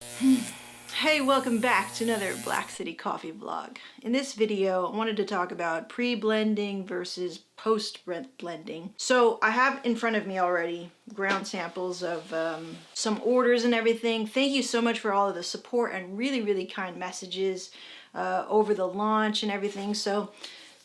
Hey, welcome back to another Black City Coffee vlog. In this video, I wanted to talk about pre-blending versus post-blending. So I have in front of me already ground samples of some orders and everything. Thank you so much for all of the support and really kind messages over the launch and everything. So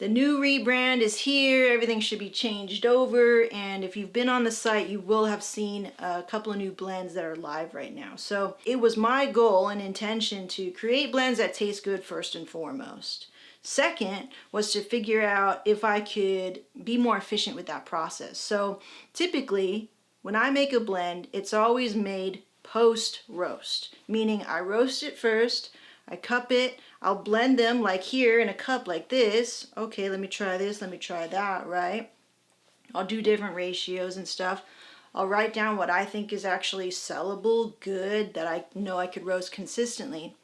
the new rebrand is here, everything should be changed over, and if you've been on the site, you will have seen a couple of new blends that are live right now. So it was my goal and intention to create blends that taste good first and foremost. Second was to figure out if I could be more efficient with that process. So typically, when I make a blend, it's always made post-roast, meaning I roast it first, I cup it, I'll blend them like here in a cup like this. Okay, let me try this, let me try that, right? I'll do different ratios and stuff. I'll write down what I think is actually sellable, good, that I know I could roast consistently.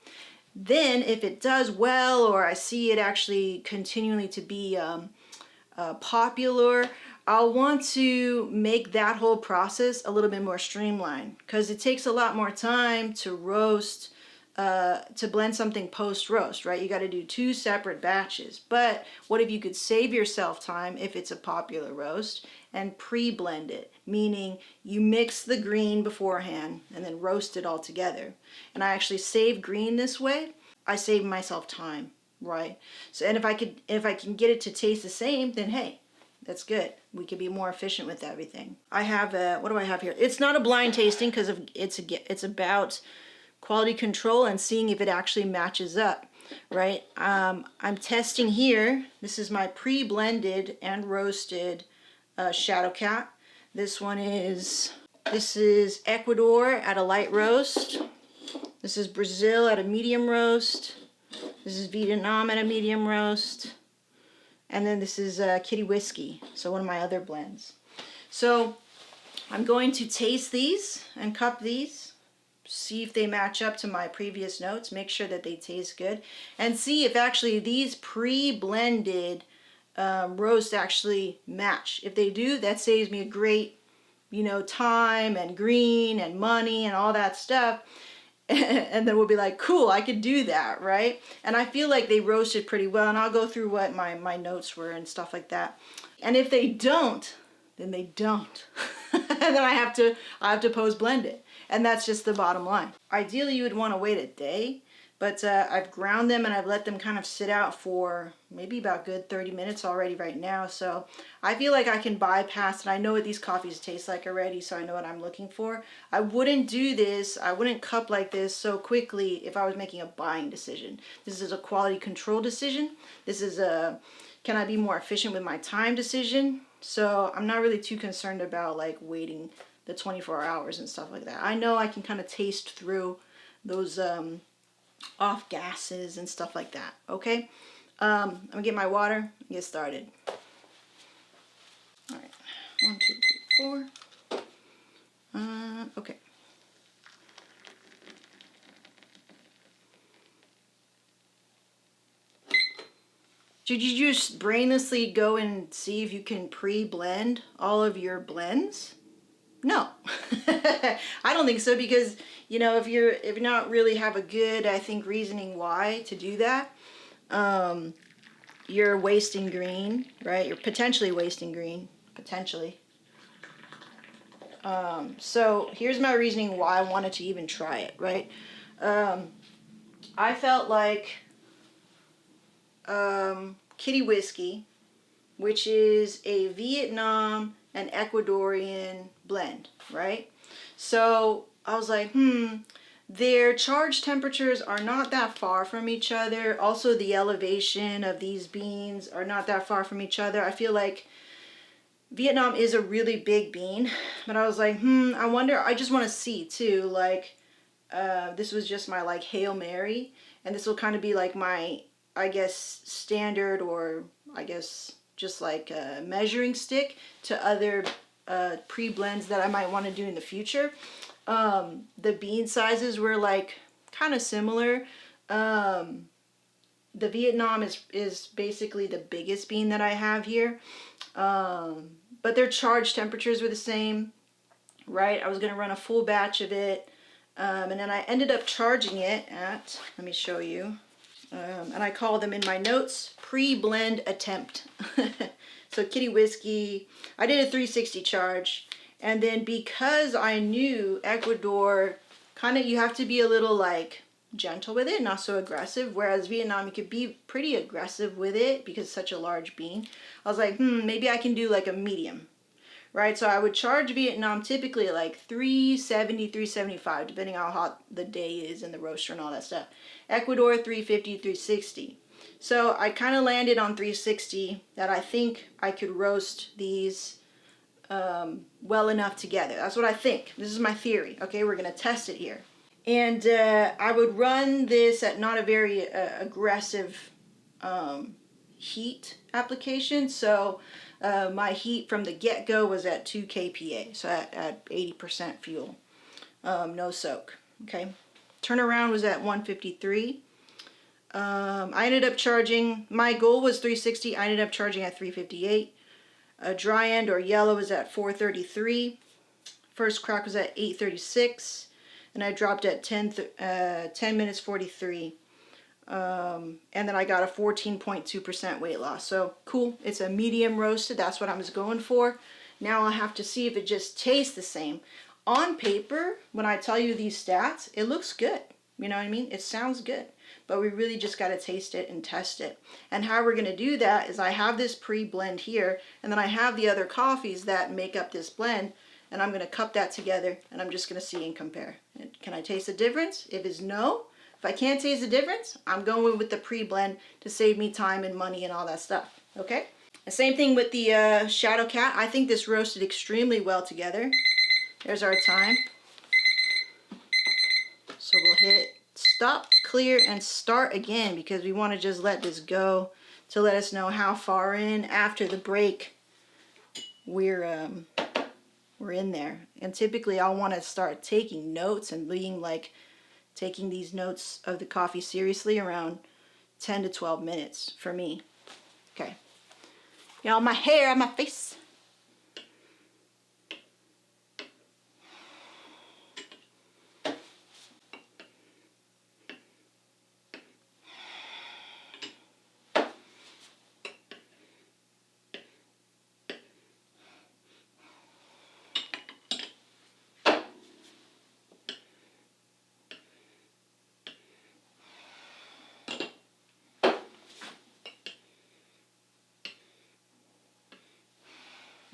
Then if it does well, or I see it actually continually to be popular, I'll want to make that whole process a little bit more streamlined, because it takes a lot more time to roast, to blend something post-roast, right? You got to do two separate batches. But what if you could save yourself time if it's a popular roast and pre-blend it, meaning you mix the green beforehand and then roast it all together. And I actually save green this way. I save myself time, right? So, and if I can get it to taste the same, then hey, that's good. We could be more efficient with everything. I have what do I have here? It's not a blind tasting because it's about quality control and seeing if it actually matches up, right? I'm testing here. This is my pre-blended and roasted Shadow Cat. This is Ecuador at a light roast. This is Brazil at a medium roast. This is Vietnam at a medium roast. And then this is Kitty Whiskey, so one of my other blends. So I'm going to taste these and cup these, see if they match up to my previous notes, make sure that they taste good, and see if actually these pre-blended roasts actually match. If they do, that saves me a great, time and green and money and all that stuff. And then we'll be like, cool, I could do that, right? And I feel like they roasted pretty well, and I'll go through what my notes were and stuff like that. And if they don't, then they don't. And then I have to post blend it. And that's just the bottom line. Ideally, you would want to wait a day, but I've ground them and I've let them kind of sit out for maybe about good 30 minutes already right now. So I feel like I can bypass, and I know what these coffees taste like already, so I know what I'm looking for. I wouldn't do this, I wouldn't cup like this so quickly if I was making a buying decision. This is a quality control decision. This is a, can I be more efficient with my time decision? So I'm not really too concerned about like waiting the 24 hours and stuff like that. I know I can kind of taste through those off gases and stuff like that. Okay, I'm gonna get my water and get started. All right, 1, 2, 3, 4. Okay. Should you just brainlessly go and see if you can pre-blend all of your blends? No. I don't think so, because if you're not really have a good, I think, reasoning why to do that, you're wasting green, right? You're potentially wasting green, potentially. So here's my reasoning why I wanted to even try it, right? I felt like Kitty Whiskey, which is a Vietnam and Ecuadorian blend, right? So I was like, their charge temperatures are not that far from each other. Also, the elevation of these beans are not that far from each other. I feel like Vietnam is a really big bean, but I was like, I wonder, I just want to see too, like, this was just my like Hail Mary, and this will kind of be like my, I guess, standard, or I guess just like a measuring stick to other pre-blends that I might want to do in the future. The bean sizes were like kind of similar. The Vietnam is basically the biggest bean that I have here, but their charge temperatures were the same, right? I was going to run a full batch of it. And then I ended up charging it at, let me show you, and I call them in my notes, pre-blend attempt. So Kitty Whiskey, I did a 360 charge. And then because I knew Ecuador, kind of you have to be a little like gentle with it, not so aggressive. Whereas Vietnam, you could be pretty aggressive with it because it's such a large bean. I was like, maybe I can do like a medium, right? So I would charge Vietnam typically like 370, 375, depending on how hot the day is and the roaster and all that stuff. Ecuador, 350, 360. So I kind of landed on 360 that I think I could roast these well enough together. That's what I think. This is my theory. Okay, we're going to test it here. And I would run this at not a very aggressive heat application. So my heat from the get-go was at 2 kPa, so at 80% fuel, no soak. Okay, turnaround was at 153. I ended up charging, my goal was 360, I ended up charging at 358. Dry end or yellow was at 433. First crack was at 836. And I dropped at 10 minutes 43. And then I got a 14.2% weight loss. So cool, it's a medium roasted, that's what I was going for. Now I'll have to see if it just tastes the same. On paper, when I tell you these stats, it looks good. You know what I mean? It sounds good. But we really just got to taste it and test it. And how we're going to do that is I have this pre-blend here, and then I have the other coffees that make up this blend, and I'm going to cup that together, and I'm just going to see and compare. Can I taste the difference? If it's no, if I can't taste the difference, I'm going with the pre-blend to save me time and money and all that stuff. Okay? The same thing with the Shadow Cat. I think this roasted extremely well together. There's our time. So we'll hit stop, clear, and start again because we want to just let this go to let us know how far in after the break we're in there. And typically I'll want to start taking notes and being like taking these notes of the coffee seriously around 10 to 12 minutes for me. Okay. Y'all, my hair on my face.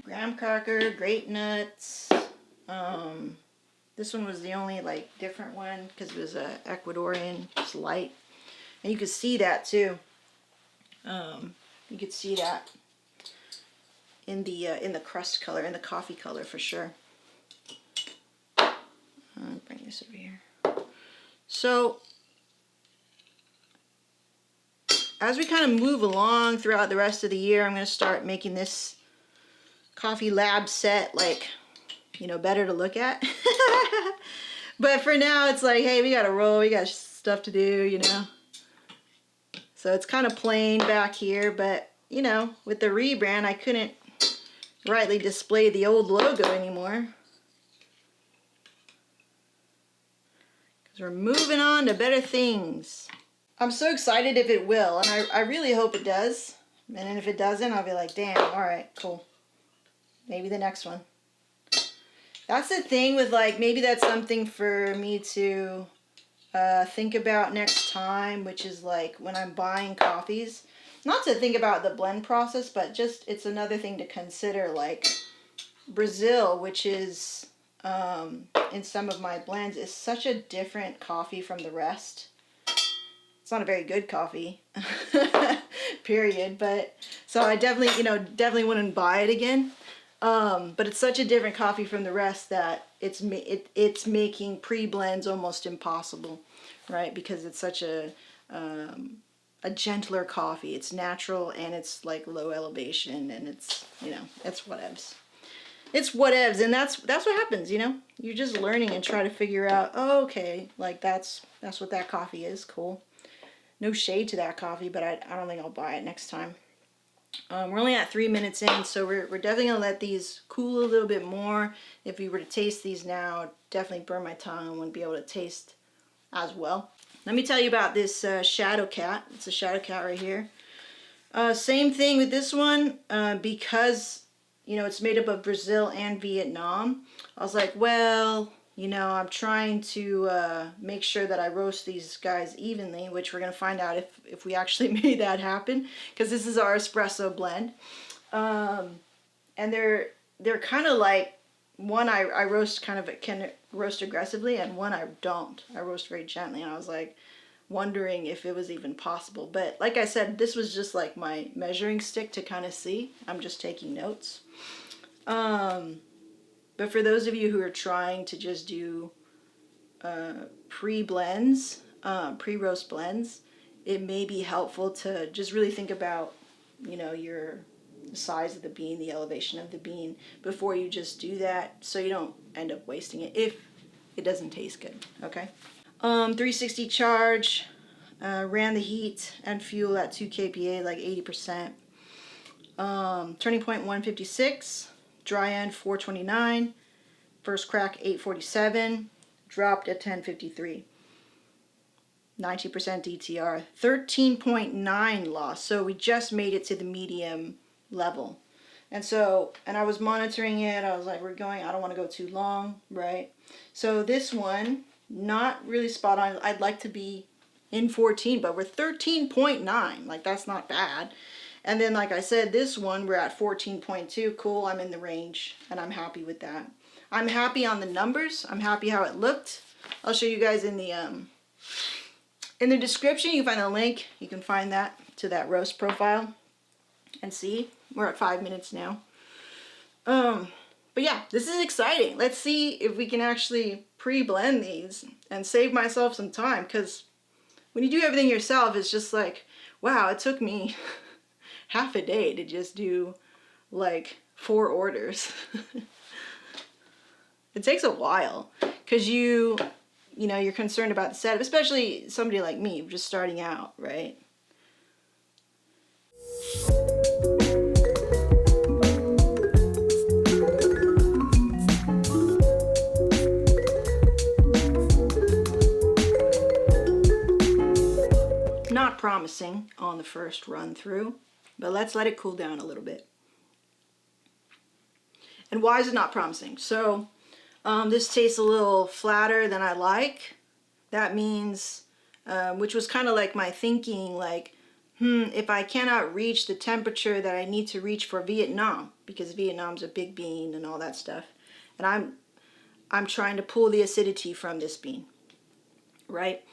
Graham cracker, grape nuts. This one was the only like different one because it was a Ecuadorian, just light, and you could see that too. You could see that in the crust color, in the coffee color for sure. I'll bring this over here. So as we kind of move along throughout the rest of the year, I'm going to start making this coffee lab set like, you know, better to look at. But for now it's like, hey, we gotta roll, we got stuff to do, you know. So it's kind of plain back here, but you know, with the rebrand I couldn't rightly display the old logo anymore because we're moving on to better things. I'm so excited if it will, and I really hope it does. And then if it doesn't, I'll be like, damn, alright, cool. Maybe the next one. That's the thing with like, maybe that's something for me to think about next time, which is like when I'm buying coffees, not to think about the blend process, but just it's another thing to consider. Like Brazil, which is in some of my blends, is such a different coffee from the rest. It's not a very good coffee, period. But so I definitely, you know, definitely wouldn't buy it again. But it's such a different coffee from the rest that it's making pre-blends almost impossible, right? Because it's such a gentler coffee. It's natural and it's like low elevation and it's, you know, it's whatevs. It's whatevs, and that's what happens, you know? You're just learning and try to figure out, oh, okay, like that's what that coffee is. Cool. No shade to that coffee, but I don't think I'll buy it next time. We're only at 3 minutes in, so we're definitely gonna let these cool a little bit more. If we were to taste these now, definitely burn my tongue and wouldn't be able to taste as well. Let me tell you about this Shadow Cat. It's a Shadow Cat right here. Same thing with this one, because, you know, it's made up of Brazil and Vietnam. I was like, well, you know, I'm trying to make sure that I roast these guys evenly, which we're going to find out if we actually made that happen, because this is our espresso blend. And they're kind of like, one I roast can roast aggressively, and one I don't. I roast very gently, and I was like wondering if it was even possible. But like I said, this was just like my measuring stick to kind of see. I'm just taking notes. But for those of you who are trying to just do pre-blends, pre-roast blends, it may be helpful to just really think about, you know, the size of the bean, the elevation of the bean before you just do that, so you don't end up wasting it if it doesn't taste good, okay? 360 charge, ran the heat and fuel at 2 kPa, like 80%. Turning point 156, dry end 429, first crack 847, dropped at 1053. 90% DTR, 13.9 loss, so we just made it to the medium level. And I was monitoring it. I was like, I don't want to go too long, right? So this one, not really spot on. I'd like to be in 14, but we're 13.9. Like, that's not bad. And then, like I said, this one, we're at 14.2. Cool, I'm in the range, and I'm happy with that. I'm happy on the numbers. I'm happy how it looked. I'll show you guys in the description. You can find the link. You can find that to that roast profile and see. We're at 5 minutes now. But yeah, this is exciting. Let's see if we can actually pre-blend these and save myself some time, because when you do everything yourself, it's just like, wow, it took me half a day to just do like 4 orders. It takes a while because you know, you're concerned about the setup, especially somebody like me just starting out, right? Not promising on the first run through, but let's let it cool down a little bit. And why is it not promising? So this tastes a little flatter than I like. That means, which was kind of like my thinking, like, if I cannot reach the temperature that I need to reach for Vietnam, because Vietnam's a big bean and all that stuff, and I'm trying to pull the acidity from this bean, right?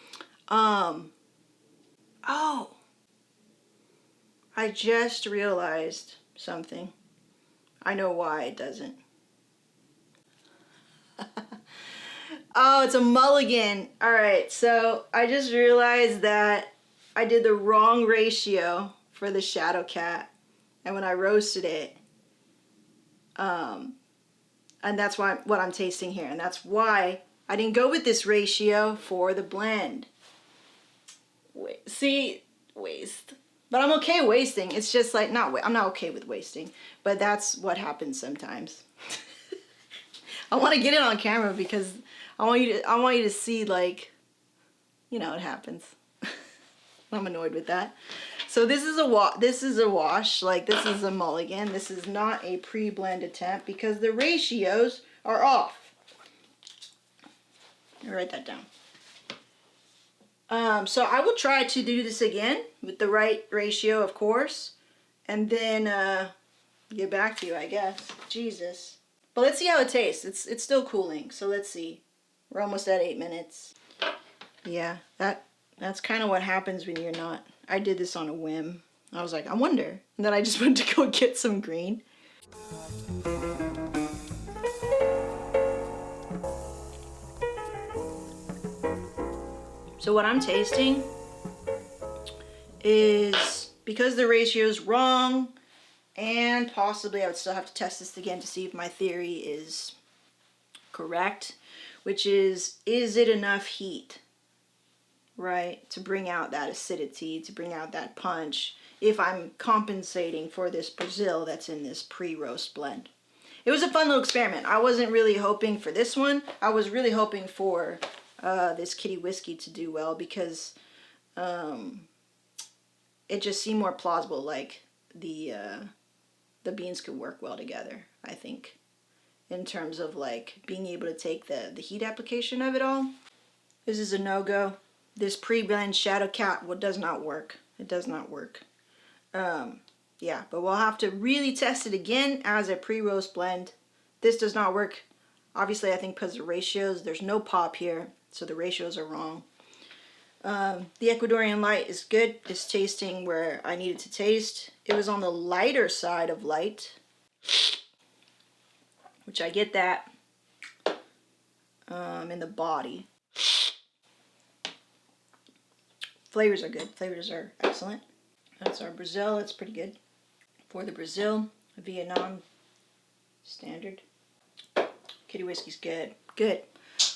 Oh, I just realized something. I know why it doesn't. Oh, it's a mulligan. All right, so I just realized that I did the wrong ratio for the Shadow Cat, and when I roasted it, and that's what I'm tasting here, and that's why I didn't go with this ratio for the blend. Waste. But I'm okay wasting. It's just like, I'm not okay with wasting, but that's what happens sometimes. I want to get it on camera because I want you to see, like, you know, it happens. I'm annoyed with that. So this is a wash, like this is a mulligan. This is not a pre-blend attempt because the ratios are off. I'll write that down. So I will try to do this again with the right ratio, of course, and then get back to you, I guess. Jesus. But let's see how it tastes. It's still cooling, so let's see. We're almost at 8 minutes. Yeah, that's kind of what happens when you're not. I did this on a whim. I was like, I wonder. And then I just went to go get some green. So what I'm tasting is, because the ratio is wrong, and possibly I would still have to test this again to see if my theory is correct, which is it enough heat, right, to bring out that acidity, to bring out that punch? if I'm compensating for this Brazil that's in this pre-roast blend. It was a fun little experiment. I wasn't really hoping for this one. I was really hoping for this Kitty Whiskey to do well because it just seemed more plausible, like the beans could work well together, I think, in terms of like being able to take the heat application of it all. This is a no-go. This pre-blend Shadow Cat does not work. It does not work. Yeah, but we'll have to really test it again as a pre-roast blend. This does not work. Obviously, I think because of the ratios, there's no pop here, so the ratios are wrong. The Ecuadorian Light is good. It's tasting where I needed to taste. It was on the lighter side of light, which I get that in the body. Flavors are good. Flavors are excellent. That's our Brazil. It's pretty good. For the Brazil, Vietnam standard. Kitty Whiskey's good. Good.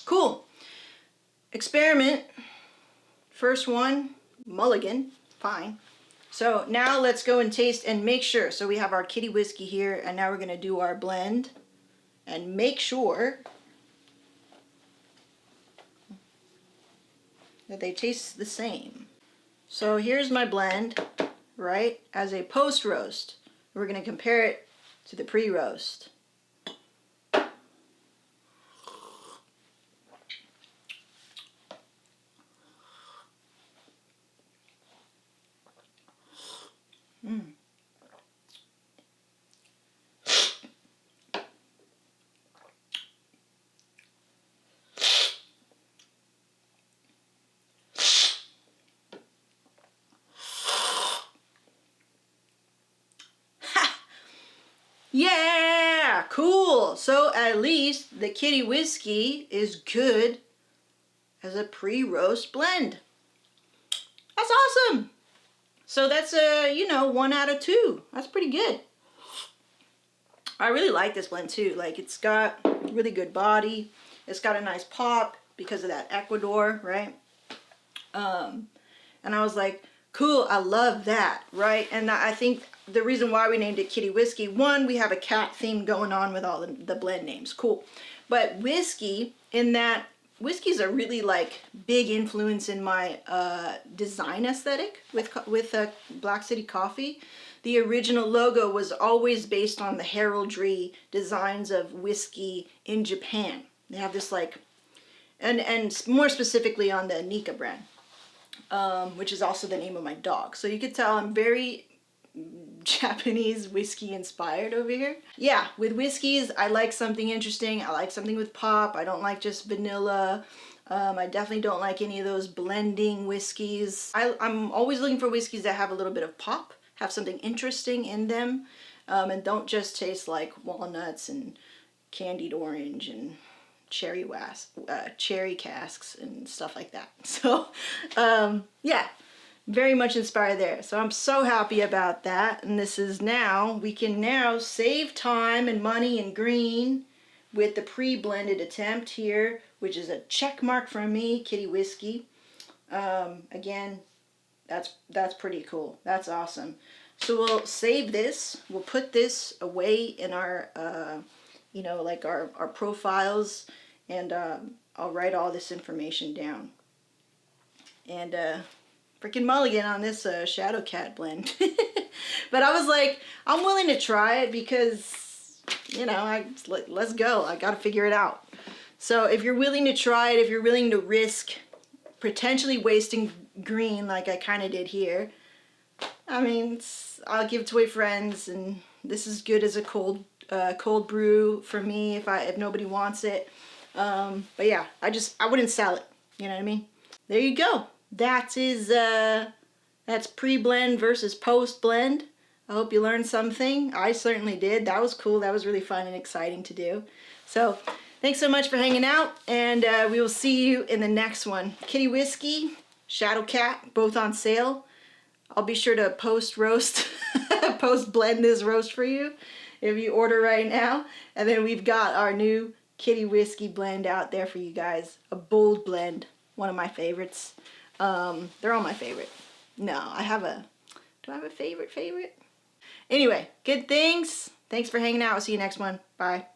Cool. Experiment. First one, mulligan. Fine. So now let's go and taste and make sure. So we have our Kitty Whiskey here, and now we're going to do our blend and make sure that they taste the same. So here's my blend, right, as a post-roast. We're going to compare it to the pre-roast. Yeah, cool. So at least the Kitty Whiskey is good as a pre-roast blend. That's awesome. So that's a, 1 out of 2. That's pretty good. I really like this blend too. Like, it's got really good body. It's got a nice pop because of that Ecuador, right? And I was like, cool, I love that, right? And I think the reason why we named it Kitty Whiskey, one, we have a cat theme going on with all the blend names, cool. But whiskey, in that, whiskey's a really like big influence in my design aesthetic with Black City Coffee. The original logo was always based on the heraldry designs of whiskey in Japan. They have this like, and more specifically on the Nika brand, which is also the name of my dog. So you could tell I'm very Japanese whiskey inspired over here. Yeah, with whiskeys, I like something interesting. I like something with pop. I don't like just vanilla. I definitely don't like any of those blending whiskeys. I'm always looking for whiskeys that have a little bit of pop, have something interesting in them, and don't just taste like walnuts and candied orange and cherry casks and stuff like that. So, yeah. Very much inspired there. So I'm so happy about that. And this is now, we can now save time and money and green with the pre-blended attempt here, which is a check mark from me, Kitty Whiskey. Again, that's pretty cool. That's awesome. So we'll save this. We'll put this away in our, like our profiles, and I'll write all this information down. And, freaking mulligan on this Shadow Cat blend. But I was like, I'm willing to try it because, let's go. I got to figure it out. So if you're willing to try it, if you're willing to risk potentially wasting green like I kind of did here, I mean, I'll give it to my friends, and this is good as a cold brew for me if nobody wants it. But yeah, I wouldn't sell it. You know what I mean? There you go. That's pre-blend versus post-blend. I hope you learned something. I certainly did. That was cool. That was really fun and exciting to do. So thanks so much for hanging out, and we will see you in the next one. Kitty Whiskey, Shadow Cat, both on sale. I'll be sure to post-roast, post-blend this roast for you if you order right now. And then we've got our new Kitty Whiskey blend out there for you guys. A bold blend, one of my favorites. They're all my favorite. No, do Do I have a favorite? Anyway, good things. Thanks for hanging out. I'll see you next one. Bye.